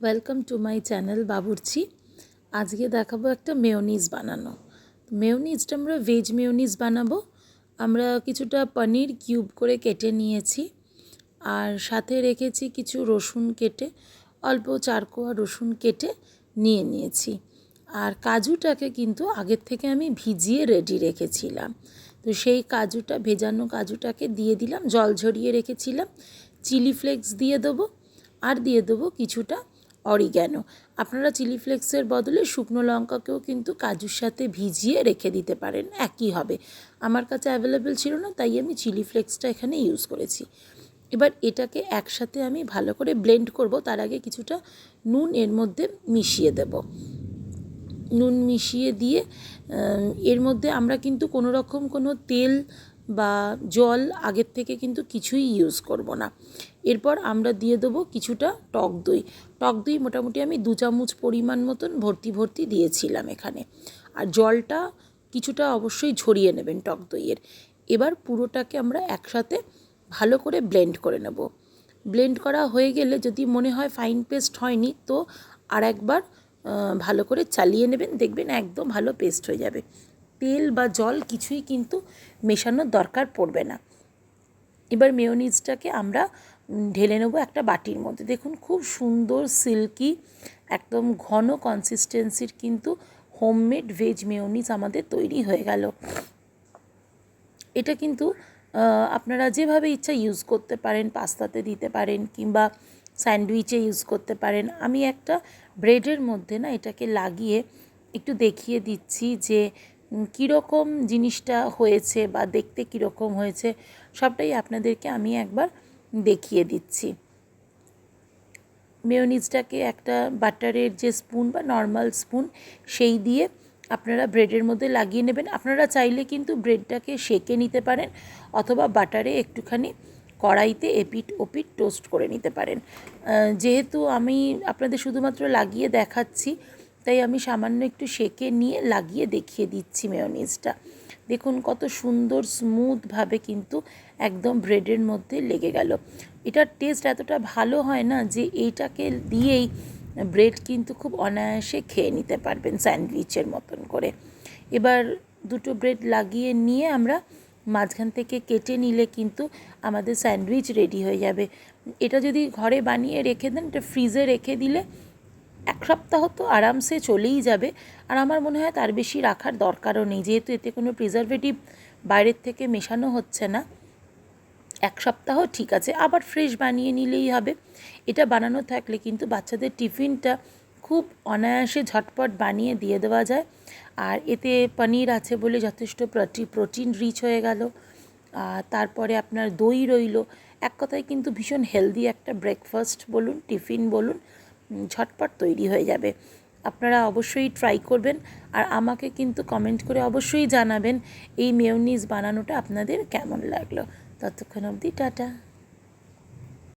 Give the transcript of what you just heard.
Welcome to my channel বাবুর্চি। আজকে দেখাবো একটা মেয়োনিজ বানানো। মেয়োনিজটা আমরা ভেজ মেয়োনিজ বানাবো। আমরা কিছুটা পনির কিউব করে কেটে নিয়েছি, আর সাথে রেখেছি কিছু রসুন কেটে, অল্প 4 কোয়া রসুন কেটে নিয়েছি। আর কাজুটাকে কিন্তু আগের থেকে আমি ভিজিয়ে রেডি রেখেছিলাম। তো সেই কাজুটা, ভেজানো কাজুটাকে দিয়ে দিলাম, জল ঝরিয়ে রেখেছিলাম। চিলি ফ্লেক্স দিয়ে দেবো, আর দিয়ে দেবো কিছুটা অরিগ্যানো। আপনারা চিলি ফ্লেক্সের বদলে শুকনো লঙ্কাকেও কিন্তু কাজুর সাথে ভিজিয়ে রেখে দিতে পারেন, একই হবে। আমার কাছে অ্যাভেলেবেল ছিল না, তাই আমি চিলি ফ্লেক্সটা এখানে ইউজ করেছি। এবার এটাকে একসাথে আমি ভালো করে ব্লেন্ড করব। তার আগে কিছুটা নুন এর মধ্যে মিশিয়ে দেব। নুন মিশিয়ে দিয়ে এর মধ্যে আমরা কিন্তু কোনো রকম কোনো তেল বা জল আগের থেকে কিন্তু কিছুই ইউজ করব না। এরপর আমরা দিয়ে দেবো কিছুটা টক দই। টক দই মোটামুটি আমি 2 চামচ পরিমাণ মতন ভর্তি দিয়েছিলাম এখানে। আর জলটা কিছুটা অবশ্যই ঝরিয়ে নেবেন টক দইয়ের। এবার পুরোটাকে আমরা একসাথে ভালো করে ব্লেন্ড করে নেব। ব্লেন্ড করা হয়ে গেলে যদি মনে হয় ফাইন পেস্ট হয়নি, তো আর একবার ভালো করে চালিয়ে নেবেন, দেখবেন একদম ভালো পেস্ট হয়ে যাবে। তেল বা জল কিছুই কিন্তু মেশানোর দরকার পড়বে না। এবার মেয়োনিজটাকে আমরা ঢেলে নেব একটা বাটির মধ্যে। দেখুন, খুব সুন্দর সিল্কি, একদম ঘন কনসিস্টেন্সির কিন্তু হোমমেড ভেজ মেয়োনিজ আমাদের তৈরি হয়ে গেল। এটা কিন্তু আপনারা যেভাবে ইচ্ছা ইউজ করতে পারেন, পাস্তাতে দিতে পারেন কিংবা স্যান্ডউইচে ইউজ করতে পারেন। আমি একটা ব্রেডের মধ্যে না এটাকে লাগিয়ে একটু দেখিয়ে দিচ্ছি যে কীরকম জিনিসটা হয়েছে বা দেখতে কীরকম হয়েছে, সবটাই আপনাদেরকে আমি একবার দেখিয়ে দিচ্ছি। মেয়োনিজটাকে একটা বাটারের যে স্পুন বা নর্মাল স্পুন, সেই দিয়ে আপনারা ব্রেডের মধ্যে লাগিয়ে নেবেন। আপনারা চাইলে কিন্তু ব্রেডটাকে সেঁকে নিতে পারেন, অথবা বাটারে একটুখানি কড়াইতে এপিট ওপিট টোস্ট করে নিতে পারেন। যেহেতু আমি আপনাদের শুধুমাত্র লাগিয়ে দেখাচ্ছি, তাই আমি সামান্য একটু সেঁকে নিয়ে লাগিয়ে দেখিয়ে দিচ্ছি মেয়োনিজটা। দেখুন কত সুন্দর স্মুথভাবে কিন্তু একদম ব্রেডের মধ্যে লেগে গেল। এটার টেস্ট এতটা ভালো হয় না যে এইটাকে দিয়েই ব্রেড কিন্তু খুব অনায়াসে খেয়ে নিতে পারবেন স্যান্ডউইচের মতন করে। এবার দুটো ব্রেড লাগিয়ে নিয়ে আমরা মাঝখান থেকে কেটে নিলে কিন্তু আমাদের স্যান্ডউইচ রেডি হয়ে যাবে। এটা যদি ঘরে বানিয়ে রেখে দেন, এটা ফ্রিজে রেখে দিলে 1 সপ্তাহ তো আরামসে চলেই যাবে। আর আমার মনে হয় তার বেশি রাখার দরকারও নেই, যেহেতু এতে কোনো প্রিজারভেটিভ বাইরের থেকে মেশানো হচ্ছে না। 1 সপ্তাহ ঠিক আছে, আবার ফ্রেশ বানিয়ে নিলেই হবে। এটা বানানো থাকলে কিন্তু বাচ্চাদের টিফিনটা খুব অনায়াসে ঝটপট বানিয়ে দিয়ে দেওয়া যায়। আর এতে পনির আছে বলে যথেষ্ট প্রোটিন রিচ হয়ে গেল। তারপরে আপনার দই রইল। এক কথায় কিন্তু ভীষণ হেলদি একটা ব্রেকফাস্ট বলুন, টিফিন বলুন, ঝটপট তৈরি হয়ে যাবে। আপনারা অবশ্যই ট্রাই করবেন, আর আমাকে কিন্তু কমেন্ট করে অবশ্যই জানাবেন এই মেয়োনিজ বানানোটা আপনাদের কেমন লাগলো। ততক্ষণ অবধি টাটা।